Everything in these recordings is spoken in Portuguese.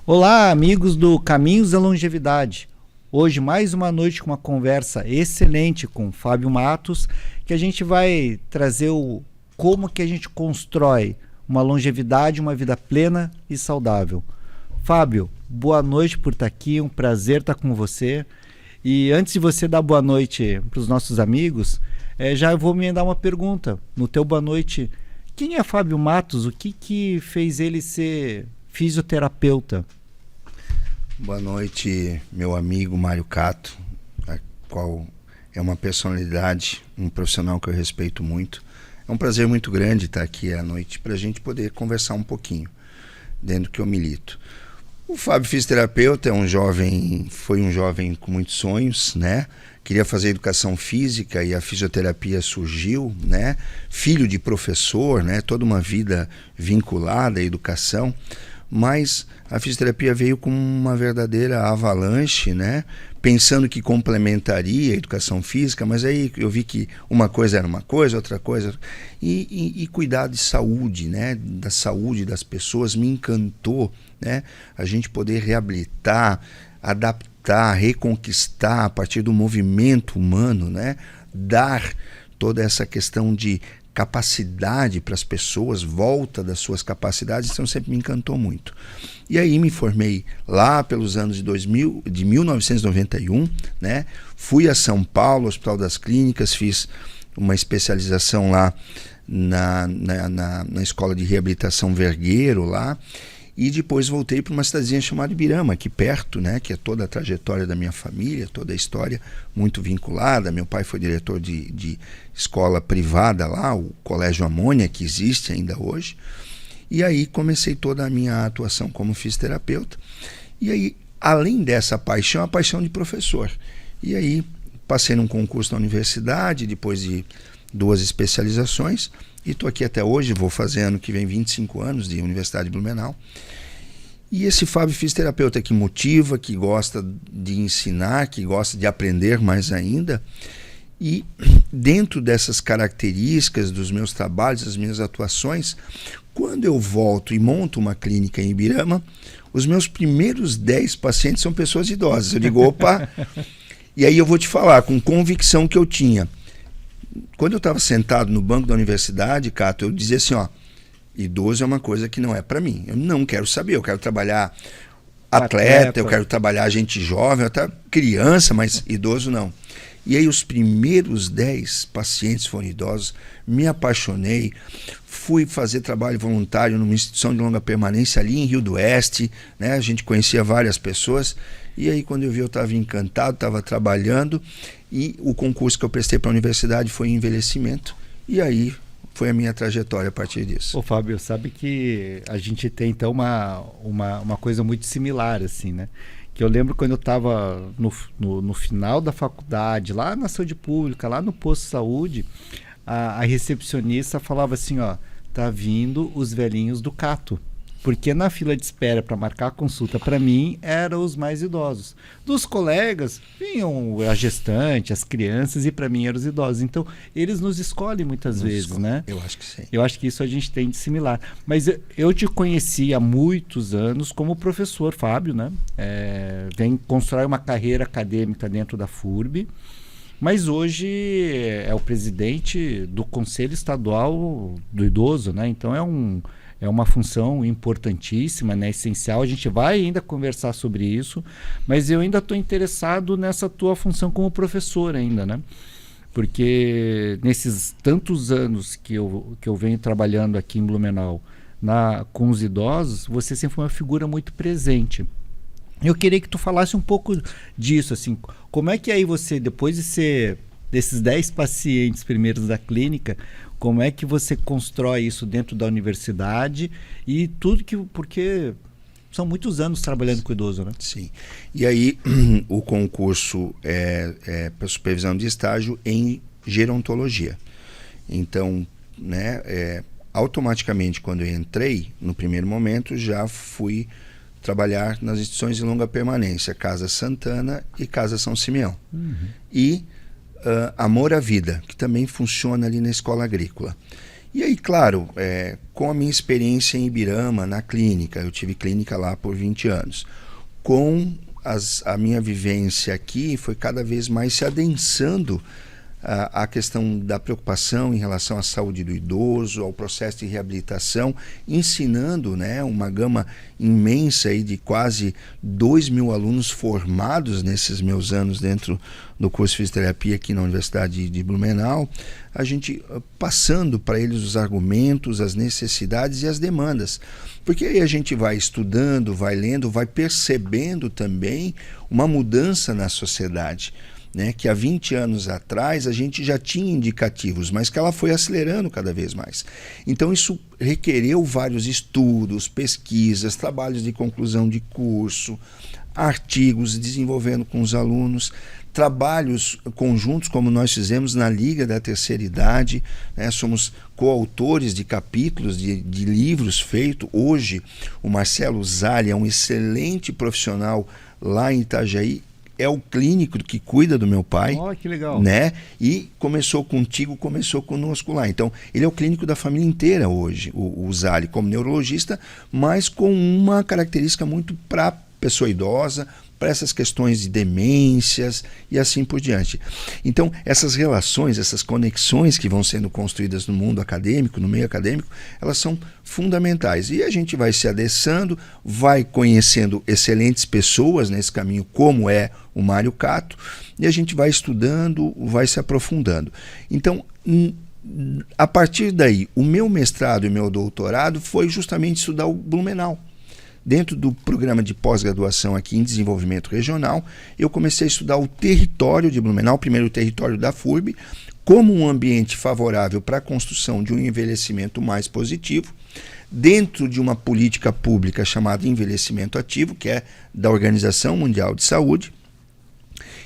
Olá, amigos do Caminhos da Longevidade. Hoje mais uma noite com uma conversa excelente com Fábio Matos, que a gente vai trazer como que a gente constrói uma longevidade, uma vida plena e saudável. Fábio, boa noite por estar aqui, um prazer estar com você. E antes de você dar boa noite para os nossos amigos, já vou me dar uma pergunta. No teu boa noite, quem é Fábio Matos? O que fez ele ser fisioterapeuta? Boa noite, meu amigo Mário Cato, a qual é uma personalidade, um profissional que eu respeito muito. É um prazer muito grande estar aqui à noite para a gente poder conversar um pouquinho dentro do que eu milito. O Fábio fisioterapeuta foi um jovem com muitos sonhos, né? Queria fazer educação física e a fisioterapia surgiu, né? Filho de professor, né? Toda uma vida vinculada à educação, mas a fisioterapia veio com uma verdadeira avalanche, né? Pensando que complementaria a educação física, mas aí eu vi que uma coisa era uma coisa, outra coisa... E cuidar de saúde, né? Da saúde das pessoas me encantou, né? A gente poder reabilitar, adaptar, reconquistar a partir do movimento humano, né? Dar toda essa questão de capacidade para as pessoas, volta das suas capacidades, então sempre me encantou muito. E aí me formei lá pelos anos de 1991, né? Fui a São Paulo, Hospital das Clínicas, fiz uma especialização lá na Escola de Reabilitação Vergueiro lá, e depois voltei para uma cidadezinha chamada Ibirama, aqui perto, né? Que é toda a trajetória da minha família, toda a história muito vinculada. Meu pai foi diretor de escola privada lá, o Colégio Amônia, que existe ainda hoje. E aí comecei toda a minha atuação como fisioterapeuta. E aí, além dessa paixão, a paixão de professor. E aí passei num concurso na universidade, depois de 2 especializações, e estou aqui até hoje, vou fazer ano que vem 25 anos de Universidade de Blumenau. E esse Fábio fisioterapeuta que motiva, que gosta de ensinar, que gosta de aprender mais ainda. E dentro dessas características dos meus trabalhos, das minhas atuações, quando eu volto e monto uma clínica em Ibirama, os meus primeiros 10 pacientes são pessoas idosas. Eu digo, opa! E aí eu vou te falar, com convicção que eu tinha. Quando eu estava sentado no banco da universidade, Cato, eu dizia assim, ó, idoso é uma coisa que não é para mim. Eu não quero saber, eu quero trabalhar atleta, eu quero trabalhar gente jovem, até criança, mas idoso não. E aí os primeiros 10 pacientes foram idosos, me apaixonei, fui fazer trabalho voluntário numa instituição de longa permanência ali em Rio do Oeste, né? A gente conhecia várias pessoas, e aí quando eu vi eu estava encantado, estava trabalhando, e o concurso que eu prestei para a universidade foi em envelhecimento, e aí foi a minha trajetória a partir disso. Ô Fábio, sabe que a gente tem então uma coisa muito similar, assim, né? Que eu lembro quando eu estava no final da faculdade, lá na saúde pública, lá no posto de saúde, a recepcionista falava assim, ó, tá vindo os velhinhos do Cato. Porque na fila de espera para marcar a consulta para mim eram os mais idosos. Dos colegas vinham a gestante, as crianças, e para mim eram os idosos. Então eles nos escolhem muitas vezes, né? Eu acho que sim. Eu acho que isso a gente tem de similar. Mas eu te conheci há muitos anos como professor, Fábio, né? Vem constrói uma carreira acadêmica dentro da FURB, mas hoje é o presidente do Conselho Estadual do Idoso, né? Então é uma função importantíssima, né, essencial. A gente vai ainda conversar sobre isso, mas eu ainda estou interessado nessa tua função como professor ainda, né? Porque nesses tantos anos que eu venho trabalhando aqui em Blumenau com os idosos, você sempre foi uma figura muito presente. Eu queria que tu falasse um pouco disso, assim, como é que aí você, depois desses 10 pacientes primeiros da clínica, como é que você constrói isso dentro da universidade e tudo porque são muitos anos trabalhando com idoso, né? Sim. E aí o concurso é para supervisão de estágio em gerontologia. Então, né, automaticamente quando eu entrei, no primeiro momento, já fui trabalhar nas instituições de longa permanência, Casa Santana e Casa São Simeão. E Amor à Vida, que também funciona ali na escola agrícola. E aí, claro, com a minha experiência em Ibirama, na clínica, eu tive clínica lá por 20 anos, com a minha vivência aqui, foi cada vez mais se adensando a questão da preocupação em relação à saúde do idoso, ao processo de reabilitação, ensinando, né, uma gama imensa aí de quase 2.000 alunos formados nesses meus anos dentro do curso de fisioterapia aqui na Universidade de Blumenau, a gente passando para eles os argumentos, as necessidades e as demandas. Porque aí a gente vai estudando, vai lendo, vai percebendo também uma mudança na sociedade, né, que há 20 anos atrás a gente já tinha indicativos, mas que ela foi acelerando cada vez mais. Então isso requereu vários estudos, pesquisas, trabalhos de conclusão de curso, artigos desenvolvendo com os alunos, trabalhos conjuntos como nós fizemos na Liga da Terceira Idade, né? Somos coautores de capítulos de livros feitos. Hoje o Marcelo Zali é um excelente profissional lá em Itajaí, é o clínico que cuida do meu pai. Oh, que legal. Né? E começou contigo, começou conosco lá. Então, ele é o clínico da família inteira hoje, o Zali, como neurologista, mas com uma característica muito para pessoa idosa, para essas questões de demências e assim por diante. Então, essas relações, essas conexões que vão sendo construídas no mundo acadêmico, no meio acadêmico, elas são fundamentais. E a gente vai se adeçando, vai conhecendo excelentes pessoas nesse caminho, como é o Mário Cato, e a gente vai estudando, vai se aprofundando. Então, a partir daí, o meu mestrado e meu doutorado foi justamente estudar o Blumenau. Dentro do programa de pós-graduação aqui em desenvolvimento regional, eu comecei a estudar o território de Blumenau, primeiro o território da FURB, como um ambiente favorável para a construção de um envelhecimento mais positivo, dentro de uma política pública chamada envelhecimento ativo, que é da Organização Mundial de Saúde,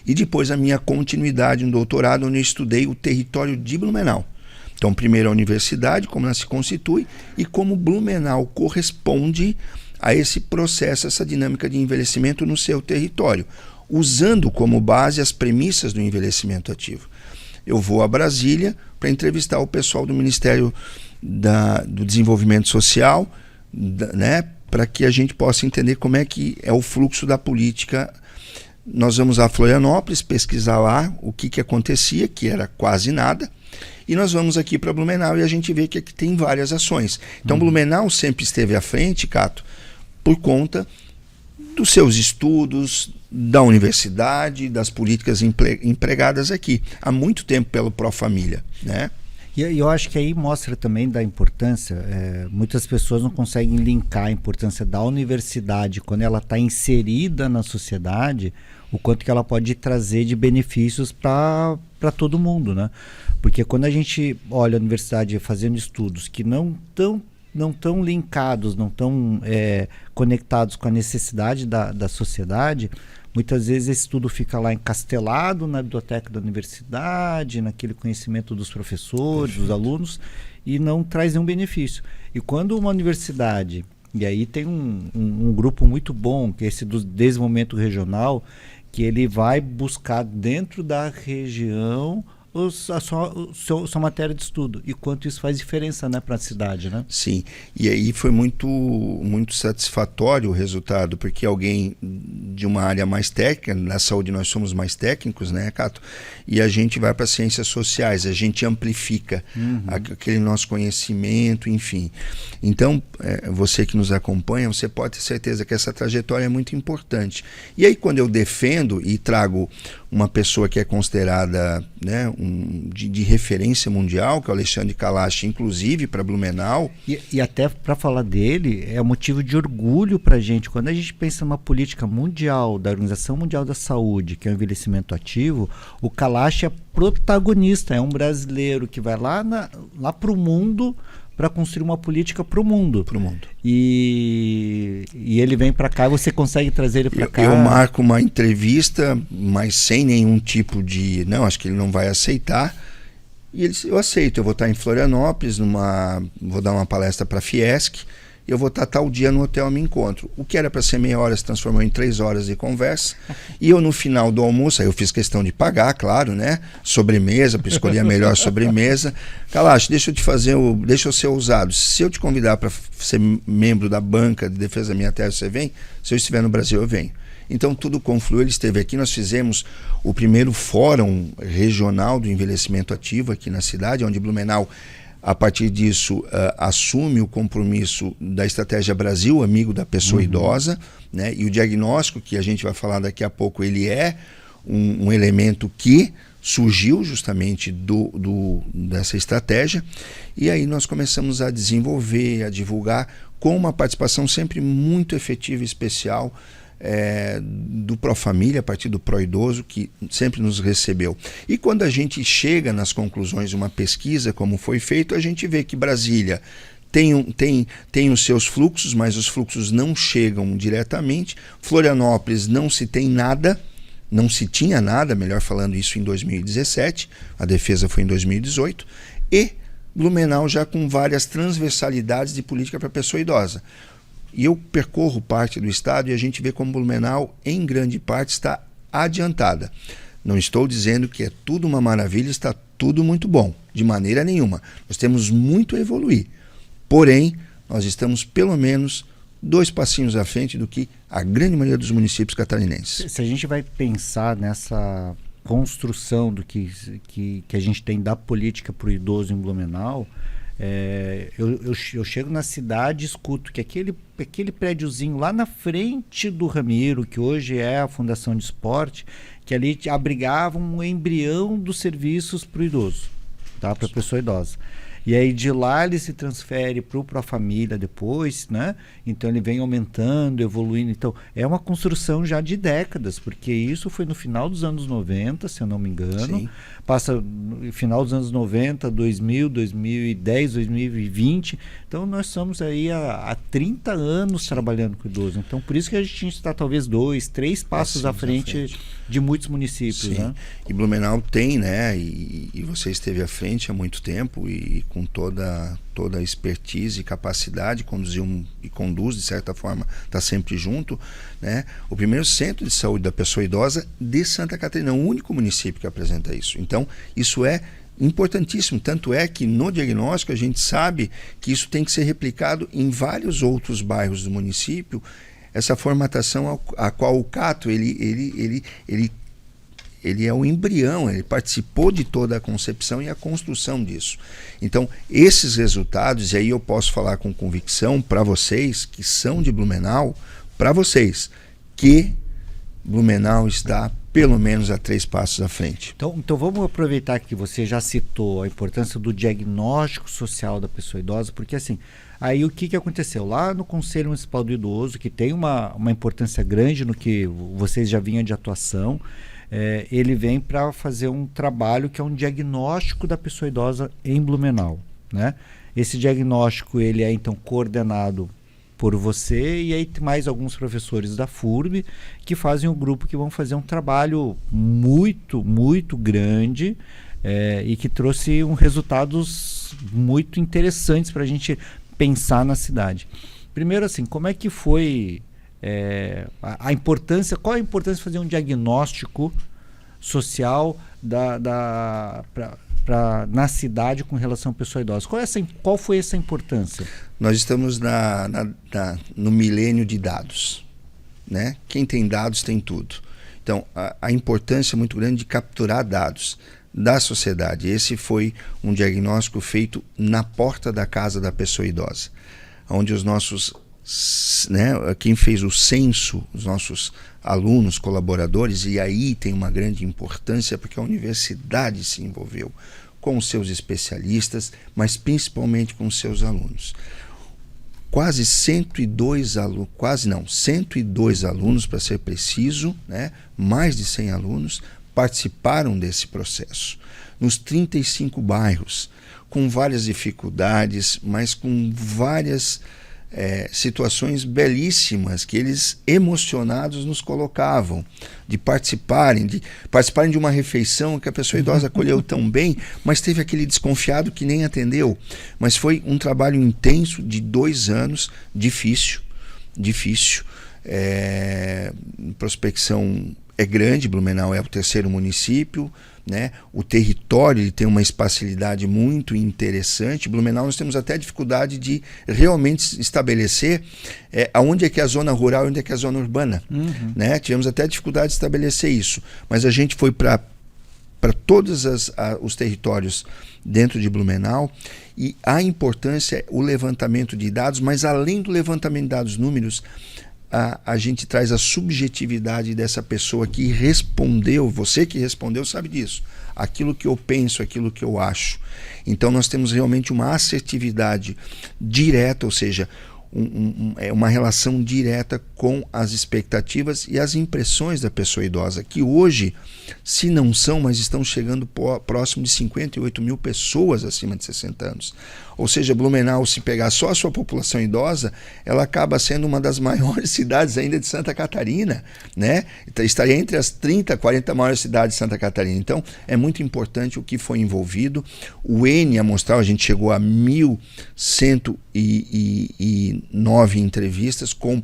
e depois a minha continuidade no doutorado, onde eu estudei o território de Blumenau. Então, primeiro a universidade, como ela se constitui, e como Blumenau corresponde a esse processo, essa dinâmica de envelhecimento no seu território, usando como base as premissas do envelhecimento ativo. Eu vou a Brasília para entrevistar o pessoal do Ministério do Desenvolvimento Social, né, para que a gente possa entender como é que é o fluxo da política. Nós vamos a Florianópolis pesquisar lá o que acontecia, que era quase nada, e nós vamos aqui para Blumenau e a gente vê que aqui tem várias ações. Então, Blumenau sempre esteve à frente, Cato, por conta dos seus estudos, da universidade, das políticas empregadas aqui, há muito tempo pelo Pró-Família, né? E eu acho que aí mostra também da importância, muitas pessoas não conseguem linkar a importância da universidade quando ela está inserida na sociedade, o quanto que ela pode trazer de benefícios para todo mundo, né? Porque quando a gente olha a universidade fazendo estudos que não estão linkados, não estão conectados com a necessidade da sociedade, muitas vezes esse estudo fica lá encastelado na biblioteca da universidade, naquele conhecimento dos professores, dos alunos, e não traz nenhum benefício. E quando uma universidade, e aí tem um grupo muito bom, que é esse do desenvolvimento regional, que ele vai buscar dentro da região a sua matéria de estudo, e quanto isso faz diferença, né, para a cidade, né? Sim, e aí foi muito, muito satisfatório o resultado, porque alguém de uma área mais técnica, na saúde nós somos mais técnicos, né, Cato? E a gente vai para ciências sociais, a gente amplifica aquele nosso conhecimento, enfim. Então, você que nos acompanha, você pode ter certeza que essa trajetória é muito importante. E aí quando eu defendo e trago uma pessoa que é considerada, né, de referência mundial, que é o Alexandre Kalash, inclusive para Blumenau. E até para falar dele, é motivo de orgulho para a gente. Quando a gente pensa numa política mundial, da Organização Mundial da Saúde, que é o envelhecimento ativo, o Kalash é protagonista, é um brasileiro que vai lá para o mundo para construir uma política para o mundo. E ele vem para cá, você consegue trazer ele para cá? Eu marco uma entrevista, mas sem nenhum tipo de... Não, acho que ele não vai aceitar. E ele disse, eu aceito, eu vou estar em Florianópolis, vou dar uma palestra para a Fiesc, eu vou estar tal dia no hotel, eu me encontro. O que era para ser meia hora se transformou em 3 horas de conversa. E eu, no final do almoço, aí eu fiz questão de pagar, claro, né? Sobremesa, para escolher a melhor sobremesa. Kalash, deixa eu ser ousado. Se eu te convidar para ser membro da banca de defesa da minha terra, você vem? Se eu estiver no Brasil, eu venho. Então tudo confluiu, ele esteve aqui, nós fizemos o primeiro fórum regional do envelhecimento ativo aqui na cidade, onde Blumenau, a partir disso, assume o compromisso da Estratégia Brasil, amigo da pessoa idosa, né? E o diagnóstico, que a gente vai falar daqui a pouco, ele é um elemento que surgiu justamente dessa estratégia, e aí nós começamos a desenvolver, a divulgar, com uma participação sempre muito efetiva e especial do Profamília, a partir do Proidoso, que sempre nos recebeu. E quando a gente chega nas conclusões de uma pesquisa, como foi feito, a gente vê que Brasília tem os seus fluxos, mas os fluxos não chegam diretamente. Florianópolis não se tem nada, não se tinha nada, melhor falando, isso em 2017, a defesa foi em 2018, e Blumenau já com várias transversalidades de política para a pessoa idosa. E eu percorro parte do estado e a gente vê como Blumenau, em grande parte, está adiantada. Não estou dizendo que é tudo uma maravilha, está tudo muito bom, de maneira nenhuma. Nós temos muito a evoluir. Porém, nós estamos pelo menos 2 passinhos à frente do que a grande maioria dos municípios catarinenses. Se a gente vai pensar nessa construção do que a gente tem da política para o idoso em Blumenau, eu chego na cidade e escuto que aquele prédiozinho lá na frente do Ramiro, que hoje é a Fundação de Esporte, que ali abrigava um embrião dos serviços para o idoso, tá? Para a pessoa idosa. E aí de lá ele se transfere para o Profamília depois, né? Então ele vem aumentando, evoluindo. Então é uma construção já de décadas, porque isso foi no final dos anos 90, se eu não me engano. Sim. Passa no final dos anos 90, 2000, 2010, 2020. Então nós estamos aí há 30 anos trabalhando com o idoso. Então por isso que a gente está talvez 2, 3 passos à frente de muitos municípios. Sim. Né? E Blumenau tem, né? E você esteve à frente há muito tempo e com toda a expertise e capacidade, conduziu e conduz, de certa forma, está sempre junto, né? O primeiro centro de saúde da pessoa idosa de Santa Catarina, o único município que apresenta isso. Então, isso é importantíssimo, tanto é que no diagnóstico a gente sabe que isso tem que ser replicado em vários outros bairros do município, essa formatação a qual o Cato, ele é o embrião, ele participou de toda a concepção e a construção disso. Então, esses resultados, e aí eu posso falar com convicção para vocês que são de Blumenau, para vocês, que Blumenau está pelo menos a 3 passos à frente. Então vamos aproveitar que você já citou a importância do diagnóstico social da pessoa idosa, porque assim, aí o que aconteceu? Lá no Conselho Municipal do Idoso, que tem uma importância grande no que vocês já vinham de atuação, ele vem para fazer um trabalho que é um diagnóstico da pessoa idosa em Blumenau, né? Esse diagnóstico ele é então coordenado por você e aí mais alguns professores da FURB que fazem um grupo que vão fazer um trabalho muito, muito grande e que trouxe resultados muito interessantes para a gente pensar na cidade. Primeiro assim, como é que foi a importância, qual a importância de fazer um diagnóstico social na cidade com relação à pessoa idosa? Qual foi essa importância? Nós estamos no milênio de dados, né? Quem tem dados tem tudo. Então, a importância muito grande de capturar dados da sociedade. Esse foi um diagnóstico feito na porta da casa da pessoa idosa, onde os nossos, né, quem fez o censo, os nossos alunos, colaboradores, e aí tem uma grande importância porque a universidade se envolveu com os seus especialistas, mas principalmente com os seus alunos. Quase 102 alunos, para ser preciso, né, mais de 100 alunos participaram desse processo, nos 35 bairros, com várias dificuldades, mas com várias situações belíssimas que eles emocionados nos colocavam, de participarem de uma refeição que a pessoa idosa acolheu tão bem, mas teve aquele desconfiado que nem atendeu. Mas foi um trabalho intenso de 2 anos, difícil. Prospecção é grande, Blumenau é o 3º município, né? O território ele tem uma espacialidade muito interessante. Blumenau nós temos até dificuldade de realmente estabelecer aonde é que é a zona rural e onde é que é a zona urbana. Né? Tivemos até dificuldade de estabelecer isso, mas a gente foi para todos os territórios dentro de Blumenau, e a importância é o levantamento de dados, mas além do levantamento de dados números, a gente traz a subjetividade dessa pessoa que respondeu. Você que respondeu sabe disso, aquilo que eu penso, aquilo que eu acho. Então nós temos realmente uma assertividade direta, ou seja, uma relação direta com as expectativas e as impressões da pessoa idosa, que hoje, se não são, mas estão chegando próximo de 58 mil pessoas acima de 60 anos. Ou seja, Blumenau, se pegar só a sua população idosa, ela acaba sendo uma das maiores cidades ainda de Santa Catarina, né? Estaria entre as 30, 40 maiores cidades de Santa Catarina. Então, é muito importante o que foi envolvido. O N amostral, a gente chegou a 1.109 entrevistas com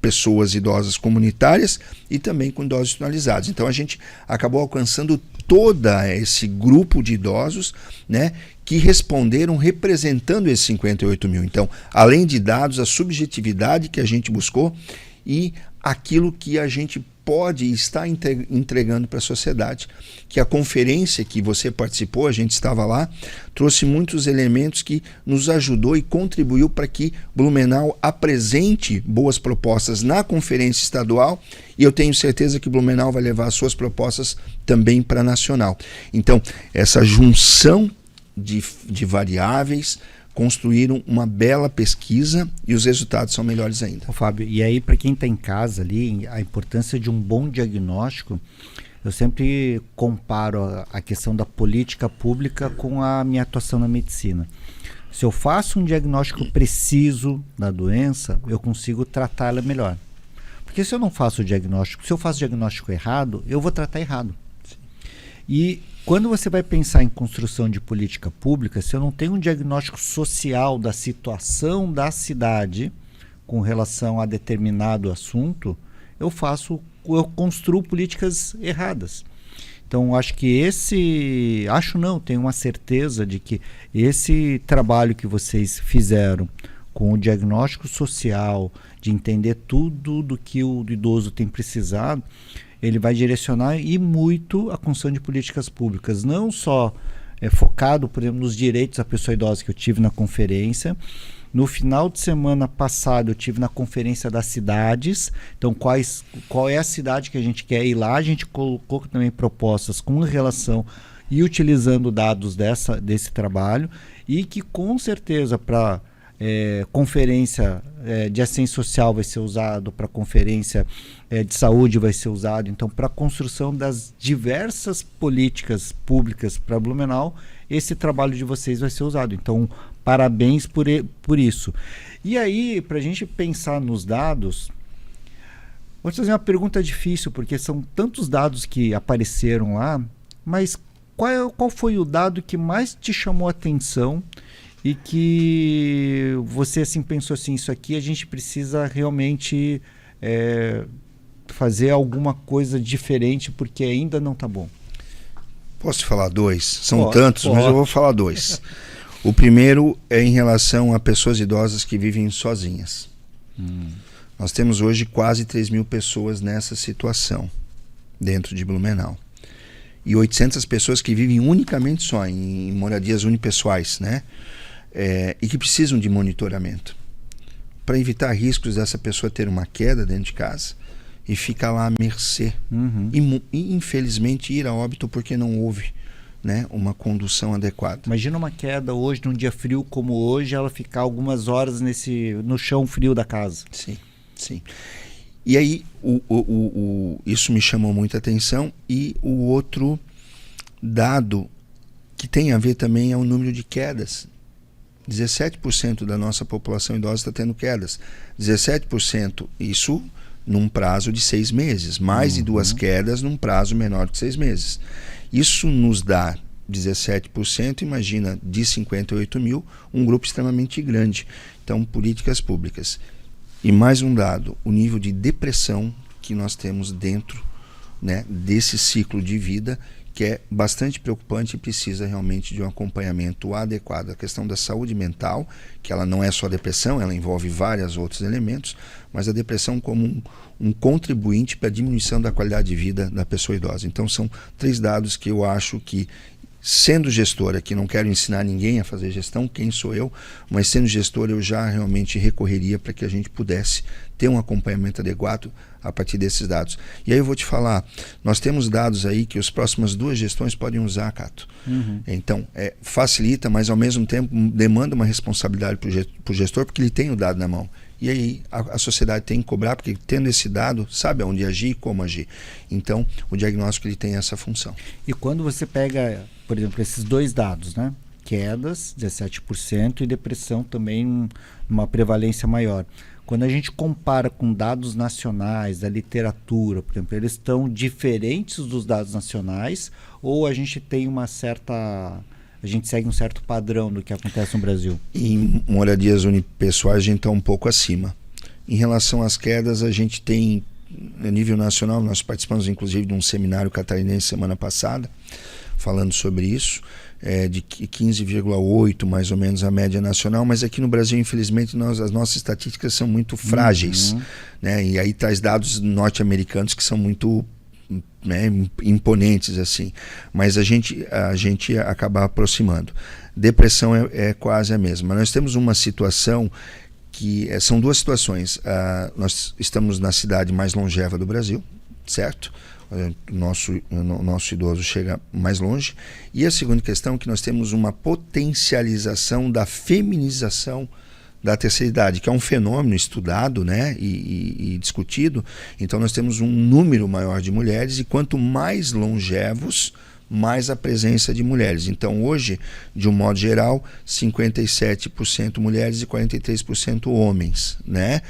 pessoas idosas comunitárias e também com idosos institucionalizados. Então a gente acabou alcançando todo esse grupo de idosos, né, que responderam representando esses 58 mil. Então, além de dados, a subjetividade que a gente buscou e aquilo que a gente pode estar entregando para a sociedade, que a conferência que você participou, a gente estava lá, trouxe muitos elementos que nos ajudou e contribuiu para que Blumenau apresente boas propostas na conferência estadual, e eu tenho certeza que Blumenau vai levar as suas propostas também para a nacional. Então, essa junção de variáveis construíram uma bela pesquisa e os resultados são melhores ainda. Ô, Fábio, e aí para quem está em casa ali, a importância de um bom diagnóstico, eu sempre comparo a questão da política pública com a minha atuação na medicina. Se eu faço um diagnóstico preciso da doença, eu consigo tratá-la melhor. Porque se eu não faço o diagnóstico, se eu faço o diagnóstico errado, eu vou tratar errado. Sim. E quando você vai pensar em construção de política pública, se eu não tenho um diagnóstico social da situação da cidade com relação a determinado assunto, eu construo políticas erradas. Então, tenho uma certeza de que esse trabalho que vocês fizeram com o diagnóstico social, de entender tudo do que o idoso tem precisado, ele vai direcionar e muito a construção de políticas públicas, não só focado, por exemplo, nos direitos da pessoa idosa que eu tive na conferência. No final de semana passado eu tive na conferência das cidades, então qual é a cidade que a gente quer ir lá, a gente colocou também propostas com relação e utilizando dados desse trabalho, e que com certeza para conferência de assistência social vai ser usado, para conferência de saúde vai ser usado. Então, para a construção das diversas políticas públicas para Blumenau, esse trabalho de vocês vai ser usado. Então, parabéns por isso. E aí, para a gente pensar nos dados, vou te fazer uma pergunta difícil, porque são tantos dados que apareceram lá, mas qual foi o dado que mais te chamou a atenção e que você assim pensou assim, isso aqui a gente precisa realmente fazer alguma coisa diferente porque ainda não está bom? Posso te falar 2? São tantos, mas eu vou falar 2. O primeiro é em relação a pessoas idosas que vivem sozinhas. Nós temos hoje quase 3 mil pessoas nessa situação dentro de Blumenau. E 800 pessoas que vivem unicamente só em moradias unipessoais, né? E que precisam de monitoramento para evitar riscos dessa pessoa ter uma queda dentro de casa e ficar lá à mercê e infelizmente ir a óbito porque não houve, né, uma condução adequada. Imagina uma queda hoje, num dia frio como hoje, ela ficar algumas horas no chão frio da casa. Sim, sim. E aí isso me chamou muita atenção. E o outro dado que tem a ver também é o número de quedas 17% da nossa população idosa está tendo quedas. 17%, isso num prazo de 6 meses. Mais de 2 quedas num prazo menor que 6 meses. Isso nos dá 17%, imagina, de 58 mil, um grupo extremamente grande. Então, políticas públicas. E mais um dado, o nível de depressão que nós temos dentro, né, desse ciclo de vida, que é bastante preocupante e precisa realmente de um acompanhamento adequado. A questão da saúde mental, que ela não é só depressão, ela envolve vários outros elementos, mas a depressão como um contribuinte para a diminuição da qualidade de vida da pessoa idosa. Então são 3 dados que eu acho que, sendo gestor aqui, não quero ensinar ninguém a fazer gestão, quem sou eu, mas sendo gestor eu já realmente recorreria para que a gente pudesse ter um acompanhamento adequado a partir desses dados. E aí eu vou te falar, nós temos dados aí que as próximas 2 gestões podem usar, Cato. Então, facilita, mas ao mesmo tempo demanda uma responsabilidade para o gestor, porque ele tem o dado na mão. E aí a sociedade tem que cobrar, porque tendo esse dado, sabe aonde agir e como agir. Então, o diagnóstico ele tem essa função. E quando você pega, por exemplo, esses 2 dados, né? Quedas, 17%, e depressão também uma prevalência maior. Quando a gente compara com dados nacionais, da literatura, por exemplo, eles estão diferentes dos dados nacionais, ou a gente tem uma certa... a gente segue um certo padrão do que acontece no Brasil? Em moradias unipessoais a gente está um pouco acima. Em relação às quedas, a gente tem, a nível nacional, nós participamos inclusive de um seminário catarinense semana passada, falando sobre isso, de 15,8 mais ou menos a média nacional, mas aqui no Brasil, infelizmente, as nossas estatísticas são muito frágeis, né? E aí traz dados norte-americanos que são muito, né, imponentes assim, mas a gente acaba aproximando. Depressão é quase a mesma. Nós temos uma situação que são 2 situações. Nós estamos na cidade mais longeva do Brasil, certo? O nosso idoso chega mais longe. E a segunda questão é que nós temos uma potencialização da feminização da terceira idade, que é um fenômeno estudado, né, e discutido. Então nós temos um número maior de mulheres, e quanto mais longevos, mais a presença de mulheres. Então hoje, de um modo geral, 57% mulheres e 43% homens, né?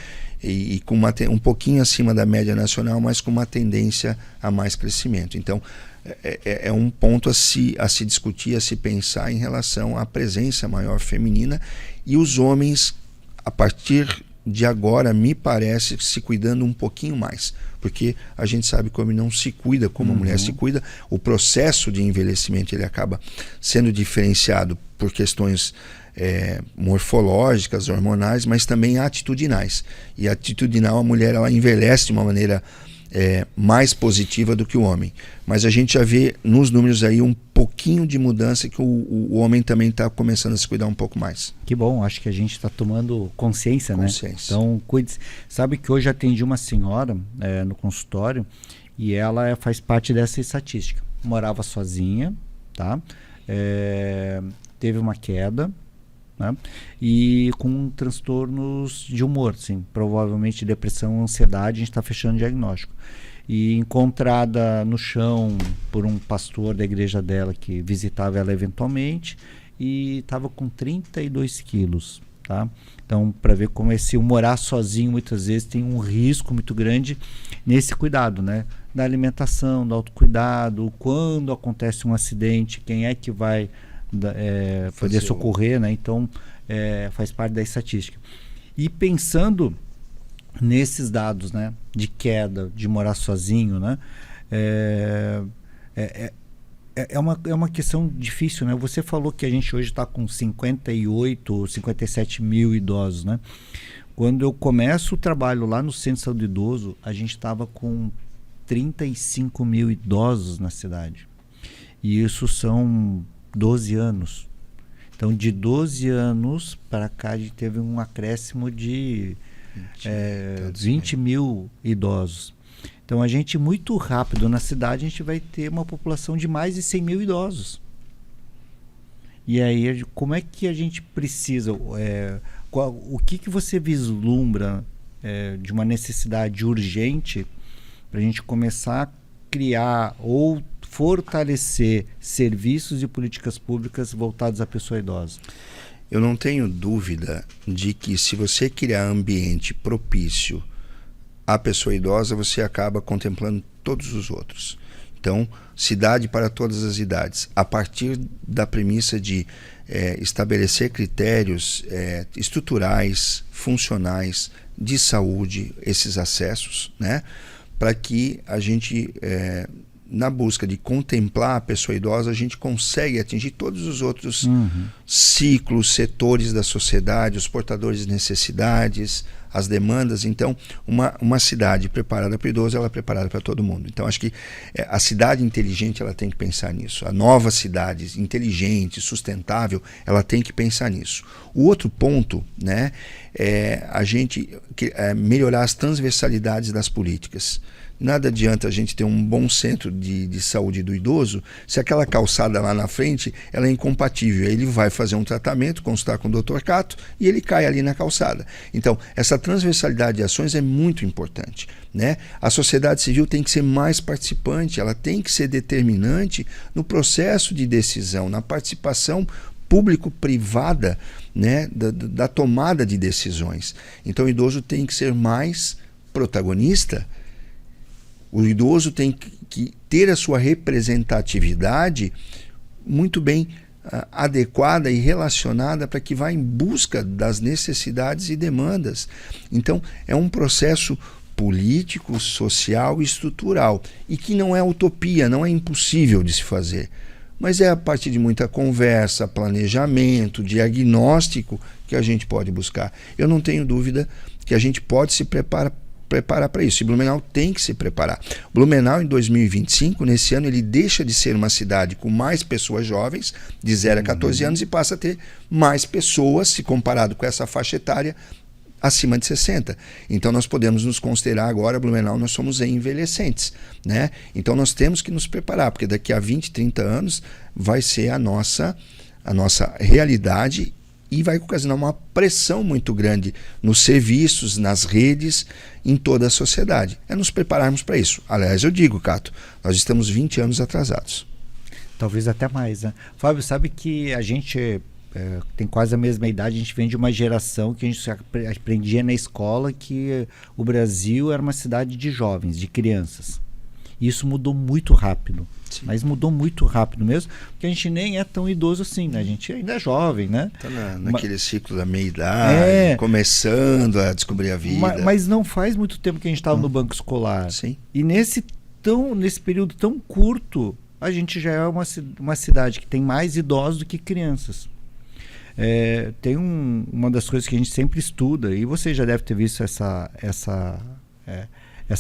E com um pouquinho acima da média nacional, mas com uma tendência a mais crescimento. Então é um ponto a se discutir, a se pensar em relação à presença maior feminina, e os homens, a partir de agora, me parece, se cuidando um pouquinho mais, porque a gente sabe que o homem não se cuida como a mulher se cuida. O processo de envelhecimento ele acaba sendo diferenciado por questões morfológicas, hormonais, mas também atitudinais. E atitudinal, a mulher ela envelhece de uma maneira mais positiva do que o homem. Mas a gente já vê nos números aí um pouquinho de mudança, que o homem também está começando a se cuidar um pouco mais. Que bom, acho que a gente está tomando consciência, né? Então, cuide-se. Sabe que hoje atendi uma senhora no consultório, e ela faz parte dessa estatística. Morava sozinha, tá? Teve uma queda, né? E com transtornos de humor, sim, provavelmente depressão, ansiedade. A gente está fechando o diagnóstico. E encontrada no chão por um pastor da igreja dela, que visitava ela eventualmente, e estava com 32 quilos, tá? Então, para ver como morar sozinho muitas vezes tem um risco muito grande nesse cuidado, né? Da alimentação, do autocuidado, quando acontece um acidente, quem é que vai poder socorrer, né? Então faz parte da estatística. E pensando nesses dados, né, de queda, de morar sozinho, né, é uma questão difícil, né? Você falou que a gente hoje está com 58, 57 mil idosos, né? Quando eu começo o trabalho lá no Centro de Saúde Idoso, a gente estava com 35 mil idosos na cidade. E isso são 12 anos. Então, de 12 anos para cá, a gente teve um acréscimo de 20 mil idosos. Então, a gente, muito rápido na cidade, a gente vai ter uma população de mais de 100 mil idosos. E aí, como é que a gente precisa... o que você vislumbra de uma necessidade urgente para a gente começar a criar ou fortalecer serviços e políticas públicas voltados à pessoa idosa? eu não tenho dúvida de que se você criar ambiente propício à pessoa idosa, você acaba contemplando todos os outros. Então, cidade para todas as idades, a partir da premissa de estabelecer critérios estruturais, funcionais, de saúde, esses acessos, né? Para que a gente, na busca de contemplar a pessoa idosa, a gente consegue atingir todos os outros ciclos, setores da sociedade, os portadores de necessidades, as demandas. Então, uma cidade preparada para o idoso, ela é preparada para todo mundo. Então, acho que a cidade inteligente, ela tem que pensar nisso. A nova cidade inteligente, sustentável, ela tem que pensar nisso. O outro ponto, né, é a gente melhorar as transversalidades das políticas. Nada adianta a gente ter um bom centro de saúde do idoso se aquela calçada lá na frente ela é incompatível. Aí ele vai fazer um tratamento, consultar com o Dr. Cato e ele cai ali na calçada. Então, essa transversalidade de ações é muito importante, né? A sociedade civil tem que ser mais participante, ela tem que ser determinante no processo de decisão, na participação público-privada, né, da tomada de decisões. Então, o idoso tem que ser mais protagonista. O idoso tem que ter a sua representatividade muito bem adequada e relacionada para que vá em busca das necessidades e demandas. Então, é um processo político, social e estrutural, e que não é utopia, não é impossível de se fazer, mas é a partir de muita conversa, planejamento, diagnóstico que a gente pode buscar. Eu não tenho dúvida que a gente pode se preparar para isso. E Blumenau tem que se preparar. Blumenau, em 2025, nesse ano, ele deixa de ser uma cidade com mais pessoas jovens, de 0 a 14 anos, e passa a ter mais pessoas, se comparado com essa faixa etária, acima de 60. Então, nós podemos nos considerar agora, Blumenau, nós somos envelhecentes, né? Então, nós temos que nos preparar, porque daqui a 20, 30 anos vai ser a nossa realidade e vai ocasionar uma pressão muito grande nos serviços, nas redes, em toda a sociedade. É nos prepararmos para isso. Aliás, eu digo, Cato, nós estamos 20 anos atrasados. Talvez até mais, né? Fábio, sabe que a gente tem quase a mesma idade, a gente vem de uma geração que a gente aprendia na escola que o Brasil era uma cidade de jovens, de crianças. E isso mudou muito rápido. Sim. Mas mudou muito rápido mesmo, porque a gente nem é tão idoso assim, né? A gente ainda é jovem, né? Está naquele ciclo da meia-idade, começando a descobrir a vida. Mas não faz muito tempo que a gente estava no banco escolar. Sim. E nesse período tão curto, a gente já é uma cidade que tem mais idosos do que crianças. Tem uma das coisas que a gente sempre estuda, e você já deve ter visto essa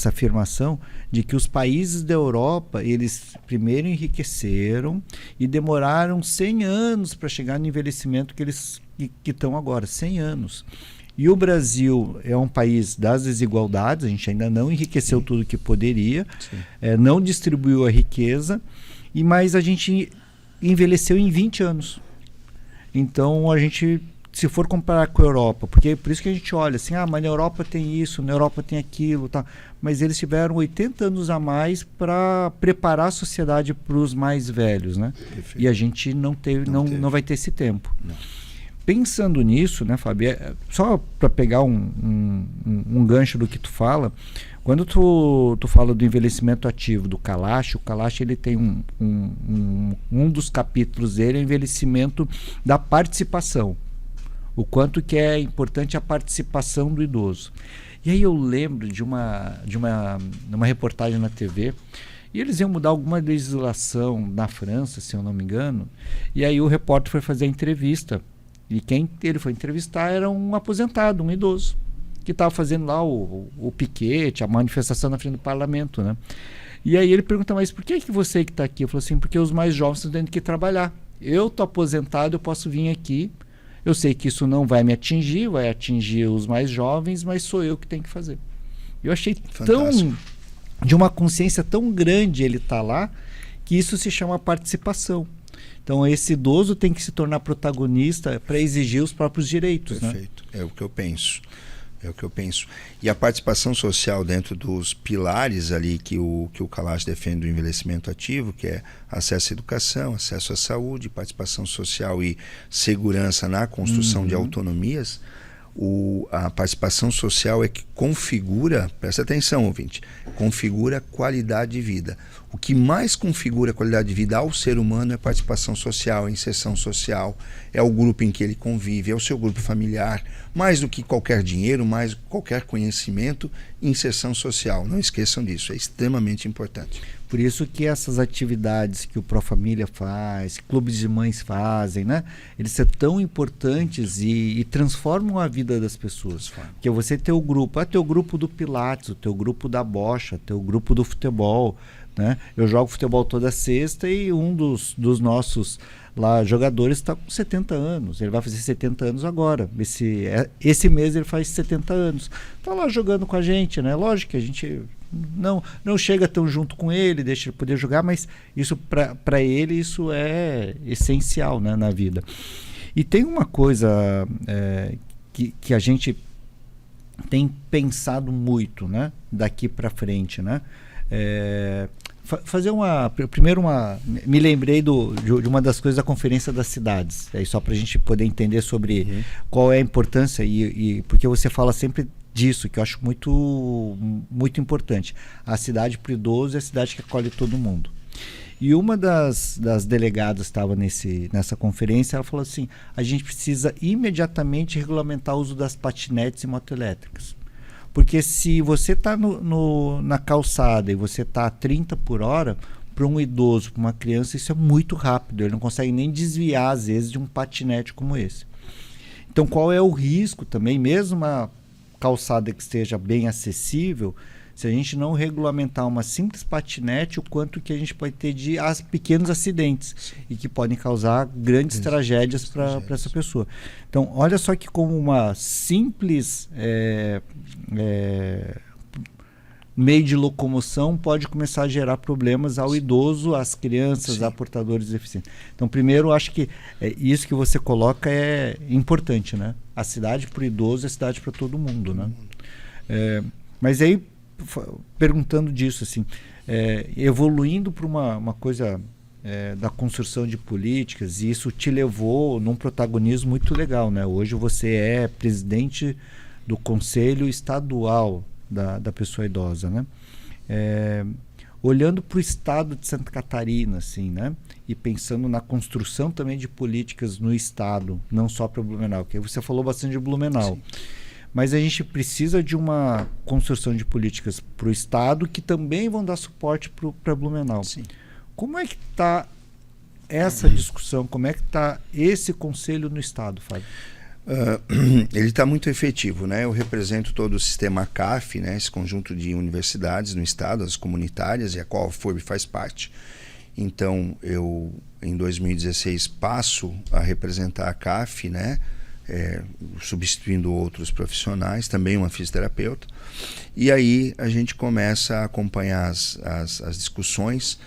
afirmação de que os países da Europa, eles primeiro enriqueceram e demoraram 100 anos para chegar no envelhecimento que eles estão agora, 100 anos. E o Brasil é um país das desigualdades, a gente ainda não enriqueceu tudo que poderia, não distribuiu a riqueza, mas a gente envelheceu em 20 anos. Então, a gente, se for comparar com a Europa, porque por isso que a gente olha assim, mas na Europa tem isso, na Europa tem aquilo, tá? Mas eles tiveram 80 anos a mais para preparar a sociedade para os mais velhos, né? Perfeito. E a gente não vai ter esse tempo. Não. Pensando nisso, né, Fábio, só para pegar um gancho do que tu fala, quando tu fala do envelhecimento ativo do Kalash, o Kalash ele tem um dos capítulos dele é o envelhecimento da participação. O quanto que é importante a participação do idoso. E aí eu lembro de uma reportagem na TV, e eles iam mudar alguma legislação na França, se eu não me engano, e aí o repórter foi fazer a entrevista, e quem ele foi entrevistar era um aposentado, um idoso, que estava fazendo lá o piquete, a manifestação na frente do parlamento, né? E aí ele pergunta, mas por que você que está aqui? Eu falo assim, porque os mais jovens estão tendo que trabalhar. Eu estou aposentado, eu posso vir aqui. Eu sei que isso não vai me atingir, vai atingir os mais jovens, mas sou eu que tenho que fazer. Eu achei de uma consciência tão grande ele estar lá, que isso se chama participação. Então esse idoso tem que se tornar protagonista para exigir os próprios direitos. Perfeito, né? É o que eu penso. É o que eu penso. E a participação social dentro dos pilares ali que o Kalash defende do envelhecimento ativo, que é acesso à educação, acesso à saúde, participação social e segurança na construção de autonomias, a participação social é que configura, presta atenção, ouvinte, configura qualidade de vida. O que mais configura a qualidade de vida ao ser humano é a participação social, a inserção social, é o grupo em que ele convive, é o seu grupo familiar, mais do que qualquer dinheiro, mais do que qualquer conhecimento, inserção social. Não esqueçam disso, é extremamente importante. Por isso que essas atividades que o Profamília faz, clubes de mães fazem, né? Eles são tão importantes e transformam a vida das pessoas. Porque você tem o grupo, tem o grupo do Pilates, o teu grupo da bocha, teu grupo do futebol, né? Eu jogo futebol toda sexta e um dos nossos lá jogadores está com 70 anos. Ele vai fazer 70 anos agora. Esse mês ele faz 70 anos. Está lá jogando com a gente, né? Lógico que a gente não chega tão junto com ele, deixa ele poder jogar, mas isso para ele isso é essencial, né, na vida. E tem uma coisa que a gente tem pensado muito, né, daqui para frente, né? Fazer me lembrei de uma das coisas da Conferência das Cidades, só para a gente poder entender sobre qual é a importância e porque você fala sempre disso, que eu acho muito, muito importante. A cidade para o idoso é a cidade que acolhe todo mundo. E uma das delegadas que estava nessa conferência, ela falou assim, a gente precisa imediatamente regulamentar o uso das patinetes e motoelétricas. Porque se você está na calçada e você está a 30 por hora, para um idoso, para uma criança, isso é muito rápido. Ele não consegue nem desviar, às vezes, de um patinete como esse. Então, qual é o risco também, mesmo uma calçada que esteja bem acessível, se a gente não regulamentar uma simples patinete, o quanto que a gente pode ter de pequenos acidentes e que podem causar grandes tragédias para essa pessoa. Então, olha só que como uma simples meio de locomoção pode começar a gerar problemas ao idoso, às crianças, a portadores de deficiência. Então, primeiro, acho que isso que você coloca é importante, né? A cidade para o idoso é a cidade para todo mundo, né? Mas aí, perguntando disso, assim, evoluindo para uma coisa da construção de políticas, e isso te levou num protagonismo muito legal, né? Hoje você é presidente do Conselho Estadual da pessoa idosa, né? Olhando para o estado de Santa Catarina, assim, né? E pensando na construção também de políticas no estado, não só para Blumenau, porque você falou bastante de Blumenau. Sim. Mas a gente precisa de uma construção de políticas para o estado que também vão dar suporte para Blumenau. Sim. Como é que está essa discussão? Como é que está esse conselho no estado, Fábio? Ele está muito efetivo, né? Eu represento todo o sistema CAF, né? Esse conjunto de universidades no estado, as comunitárias, e a qual a FURB faz parte. Então, eu, em 2016, passo a representar a CAF, né? Substituindo outros profissionais, também uma fisioterapeuta. E aí a gente começa a acompanhar as discussões.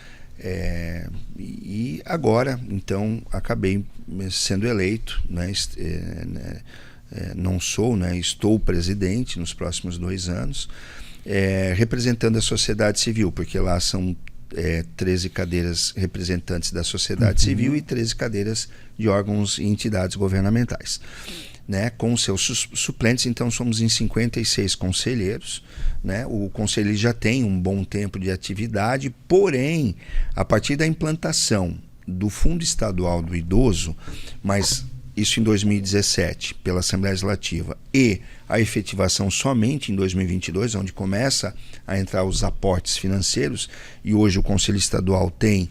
E agora, então, acabei sendo eleito, né? Não sou, né? Estou presidente nos próximos 2 anos, representando a sociedade civil, porque lá são 13 cadeiras representantes da sociedade civil e 13 cadeiras de órgãos e entidades governamentais, né, com seus suplentes. Então somos em 56 conselheiros, né? O conselho já tem um bom tempo de atividade, porém, a partir da implantação do Fundo Estadual do Idoso, mas isso em 2017 pela Assembleia Legislativa, e a efetivação somente em 2022, onde começa a entrar os aportes financeiros, e hoje o Conselho Estadual tem,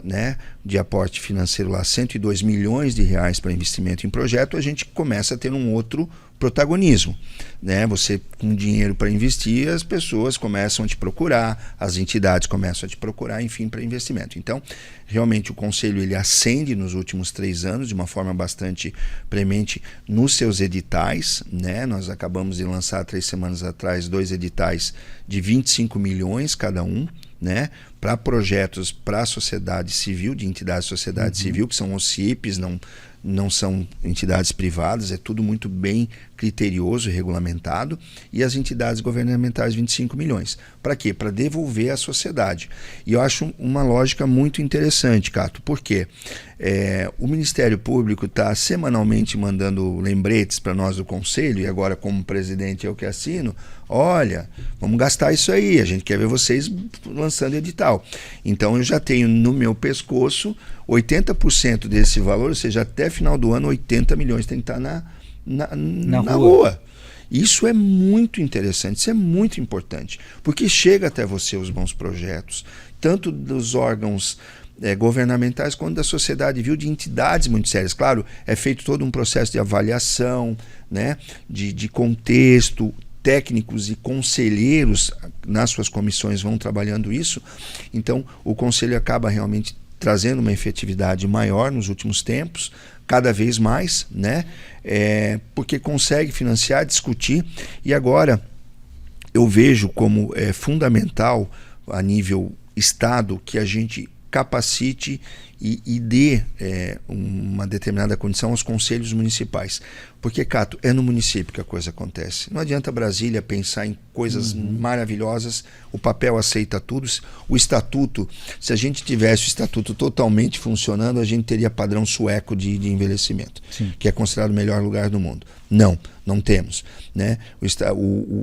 né, de aporte financeiro lá 102 milhões de reais para investimento em projeto, a gente começa a ter um outro protagonismo, né? Você com dinheiro para investir, as pessoas começam a te procurar, as entidades começam a te procurar, enfim, para investimento. Então, realmente o Conselho ele ascende nos últimos 3 anos de uma forma bastante premente nos seus editais, né? Nós acabamos de lançar 3 semanas atrás 2 editais de 25 milhões cada um, né, para projetos para a sociedade civil, de entidades de sociedade civil, que são os CIPs, não são entidades privadas, é tudo muito bem criterioso e regulamentado, e as entidades governamentais 25 milhões. Para quê? Para devolver à sociedade. E eu acho uma lógica muito interessante, Cato, porque o Ministério Público está semanalmente mandando lembretes para nós do Conselho, e agora como presidente eu que assino, olha, vamos gastar isso aí, a gente quer ver vocês lançando edital. Então eu já tenho no meu pescoço 80% desse valor, ou seja, até final do ano 80 milhões tem que estar na rua. Isso é muito interessante, isso é muito importante, porque chega até você os bons projetos, tanto dos órgãos governamentais quanto da sociedade, viu, de entidades muito sérias. Claro, é feito todo um processo de avaliação, né, de contexto, técnicos e conselheiros nas suas comissões vão trabalhando isso, então o Conselho acaba realmente trazendo uma efetividade maior nos últimos tempos, cada vez mais, né? Porque consegue financiar, discutir, e agora eu vejo como fundamental a nível Estado que a gente capacite e dê uma determinada condição aos conselhos municipais. Porque, Cato, é no município que a coisa acontece. Não adianta Brasília pensar em coisas maravilhosas, o papel aceita tudo. O estatuto, se a gente tivesse o estatuto totalmente funcionando, a gente teria padrão sueco de envelhecimento, sim, que é considerado o melhor lugar do mundo. Não temos, né?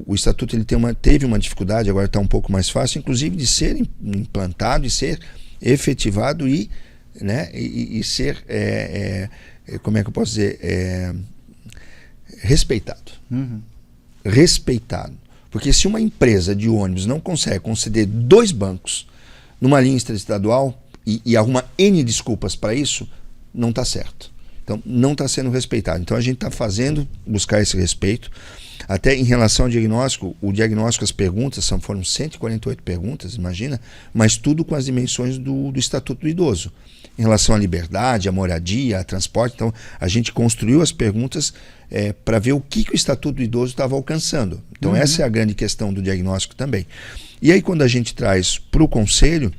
O estatuto ele teve uma dificuldade, agora está um pouco mais fácil, inclusive de ser implantado e ser efetivado e ser, como é que eu posso dizer, respeitado. Respeitado. Porque se uma empresa de ônibus não consegue conceder 2 bancos numa linha interestadual e arruma N desculpas para isso, não está certo. Então, não está sendo respeitado. Então, a gente está buscar esse respeito. Até em relação ao diagnóstico, as perguntas foram 148 perguntas, imagina, mas tudo com as dimensões do Estatuto do Idoso. Em relação à liberdade, à moradia, a transporte, então a gente construiu as perguntas para ver o que o Estatuto do Idoso estava alcançando. Então essa é a grande questão do diagnóstico também. E aí quando a gente traz para o Conselho,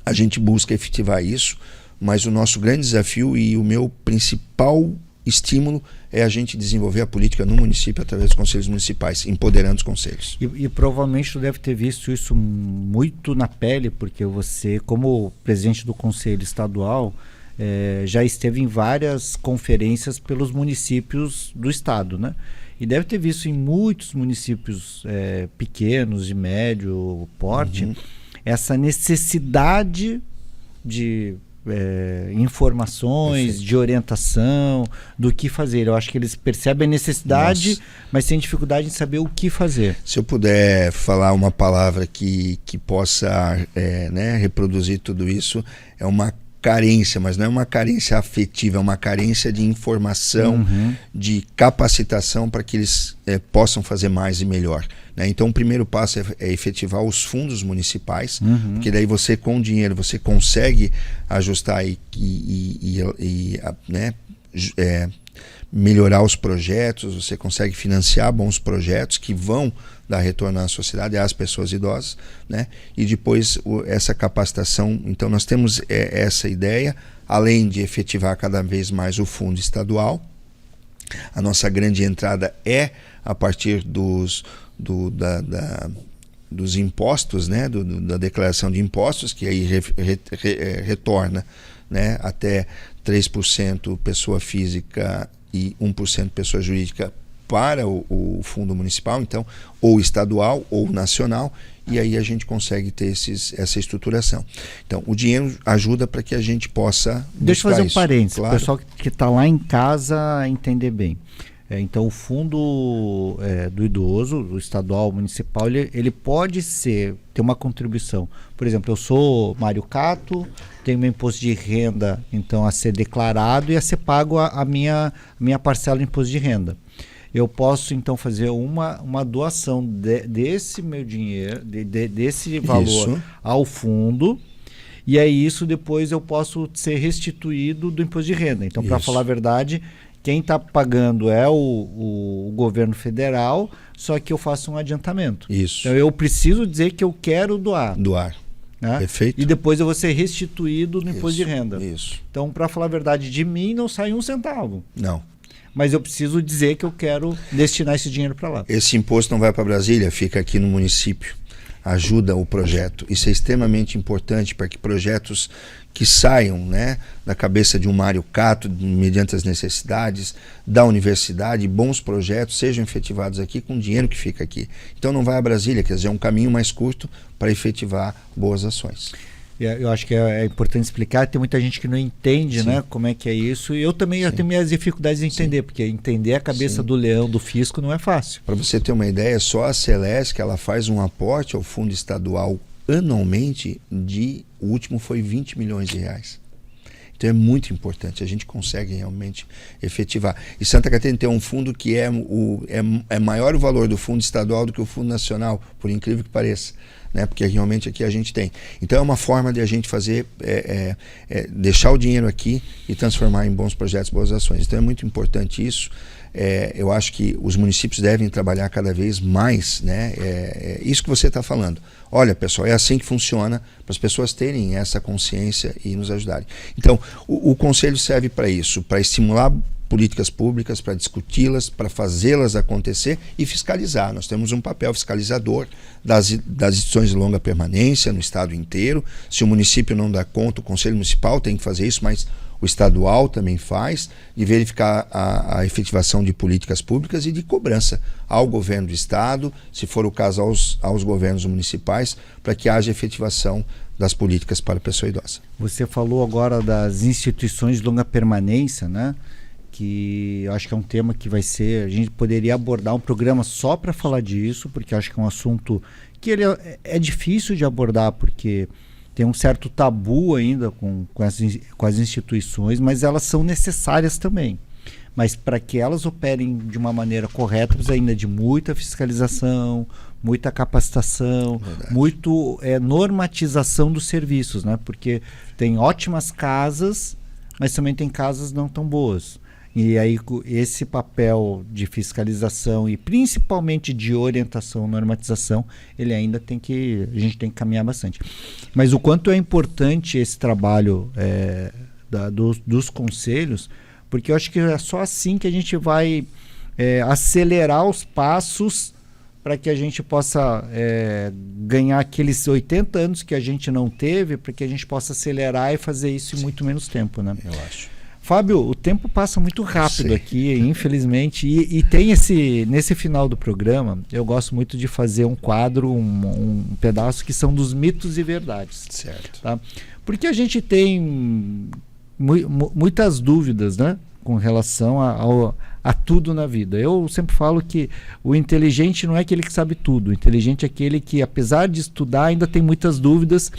a gente busca efetivar isso, mas o nosso grande desafio e o meu principal estímulo é a gente desenvolver a política no município através dos conselhos municipais, empoderando os conselhos. E provavelmente tu deve ter visto isso muito na pele, porque você, como presidente do Conselho Estadual, já esteve em várias conferências pelos municípios do estado, né? E deve ter visto em muitos municípios pequenos, de médio porte, essa necessidade de informações, perfeito, de orientação, do que fazer. Eu acho que eles percebem a necessidade, nossa, mas têm dificuldade em saber o que fazer. Se eu puder falar uma palavra que possa reproduzir tudo isso, é uma carência, mas não é uma carência afetiva, é uma carência de informação, de capacitação para que eles possam fazer mais e melhor. Né? Então o primeiro passo é efetivar os fundos municipais, porque daí você com dinheiro você consegue ajustar melhorar os projetos, você consegue financiar bons projetos que vão dar retorno à sociedade, às pessoas idosas, né? E depois essa capacitação. Então nós temos essa ideia, além de efetivar cada vez mais o fundo estadual. A nossa grande entrada é a partir dos impostos, né? Da declaração de impostos, que aí retorna, né? Até 3% pessoa física e 1% pessoa jurídica para o fundo municipal, então, ou estadual ou nacional, e aí a gente consegue ter essa estruturação. Então, o dinheiro ajuda para que a gente possa... Deixa eu fazer um parênteses, claro, para o pessoal que está lá em casa entender bem. Então, o fundo do idoso, o estadual, municipal, ele pode ter uma contribuição. Por exemplo, eu sou Mário Cato, tenho meu imposto de renda então a ser declarado e a ser pago a minha parcela de imposto de renda. Eu posso então fazer uma doação desse meu dinheiro, desse valor isso ao fundo, e aí isso depois eu posso ser restituído do imposto de renda. Então, para falar a verdade, quem está pagando é o governo federal, só que eu faço um adiantamento. Isso. Então eu preciso dizer que eu quero doar. Né? Perfeito. E depois eu vou ser restituído no imposto de renda. Isso. Então, para falar a verdade, de mim não sai um centavo. Não. mas eu preciso dizer que eu quero destinar esse dinheiro para lá. Esse imposto não vai para Brasília, fica aqui no município. Ajuda o projeto. Isso é extremamente importante para que projetos que saiam, né, da cabeça de um Mário Cato, mediante as necessidades da universidade, bons projetos sejam efetivados aqui com dinheiro que fica aqui. Então não vai a Brasília, quer dizer, é um caminho mais curto para efetivar boas ações. Eu acho que é importante explicar, tem muita gente que não entende, né, como é que é isso, e eu também eu tenho minhas dificuldades de entender, porque entender a cabeça do leão, do fisco, não é fácil. Para você ter uma ideia, só a Celesc, ela faz um aporte ao fundo estadual anualmente o último foi 20 milhões de reais. Então é muito importante, a gente consegue realmente efetivar. E Santa Catarina tem um fundo que é maior o valor do fundo estadual do que o fundo nacional, por incrível que pareça, né? Porque realmente aqui a gente tem. Então é uma forma de a gente fazer, deixar o dinheiro aqui e transformar em bons projetos, boas ações. Então é muito importante isso. Eu acho que os municípios devem trabalhar cada vez mais, né? Isso que você está falando. Olha, pessoal, é assim que funciona, para as pessoas terem essa consciência e nos ajudarem. Então, o Conselho serve para isso, para estimular políticas públicas, para discuti-las, para fazê-las acontecer e fiscalizar. Nós temos um papel fiscalizador das instituições de longa permanência no estado inteiro. Se o município não dá conta, o Conselho Municipal tem que fazer isso, mas o estadual também faz, de verificar a efetivação de políticas públicas e de cobrança ao governo do estado, se for o caso aos governos municipais, para que haja efetivação das políticas para a pessoa idosa. Você falou agora das instituições de longa permanência, né? Que eu acho que é um tema que vai ser, a gente poderia abordar um programa só para falar disso, porque eu acho que é um assunto que ele é difícil de abordar, porque tem um certo tabu ainda com as instituições, mas elas são necessárias também. Mas para que elas operem de uma maneira correta, precisa ainda de muita fiscalização, muita capacitação, muito normatização dos serviços, né? Porque tem ótimas casas, mas também tem casas não tão boas. E aí esse papel de fiscalização e principalmente de orientação, normatização, ele ainda a gente tem que caminhar bastante. Mas o quanto é importante esse trabalho dos conselhos, porque eu acho que é só assim que a gente vai acelerar os passos para que a gente possa ganhar aqueles 80 anos que a gente não teve, para que a gente possa acelerar e fazer isso em muito menos tempo, né? Eu acho. Fábio, o tempo passa muito rápido aqui, infelizmente, e tem nesse final do programa, eu gosto muito de fazer um quadro, um pedaço que são dos mitos e verdades. Certo. Tá? Porque a gente tem muitas dúvidas, né, com relação a tudo na vida. Eu sempre falo que o inteligente não é aquele que sabe tudo, o inteligente é aquele que, apesar de estudar, ainda tem muitas dúvidas,